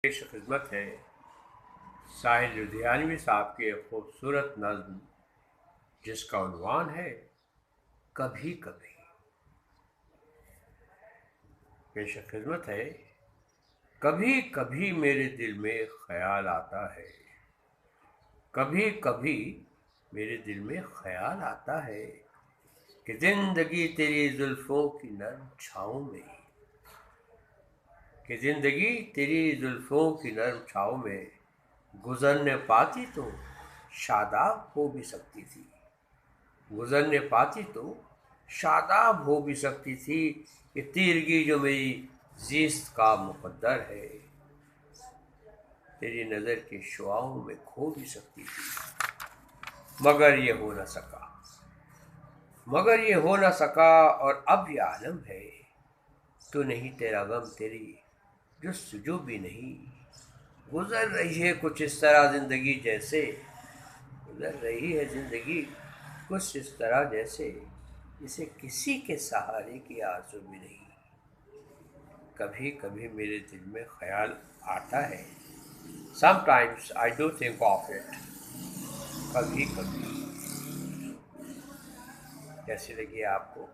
پیش خدمت ہے ساحل لدھیانوی صاحب کی ایک خوبصورت نظم جس کا عنوان ہے کبھی کبھی۔ پیش خدمت ہے، کبھی کبھی میرے دل میں خیال آتا ہے، کبھی کبھی میرے دل میں خیال آتا ہے کہ زندگی تیری زلفوں کی نرم چھاؤں میں، کہ زندگی تیری زلفوں کی نرم چھاؤں میں گزرنے پاتی تو شاداب ہو بھی سکتی تھی، گزرنے پاتی تو شاداب ہو بھی سکتی تھی، کہ تیرگی جو میری زیست کا مقدر ہے تیری نظر کے شعاؤں میں کھو بھی سکتی تھی، مگر یہ ہو نہ سکا، مگر یہ ہو نہ سکا، اور اب یہ عالم ہے تو نہیں تیرا غم، تیری جستجو بھی نہیں، گزر رہی ہے کچھ اس طرح زندگی جیسے، گزر رہی ہے زندگی کچھ اس طرح جیسے جسے کسی کے سہارے کی آرزو بھی نہیں، کبھی کبھی میرے دل میں خیال آتا ہے، sometimes I do think of it، کبھی کبھی۔ کیسی لگی آپ کو؟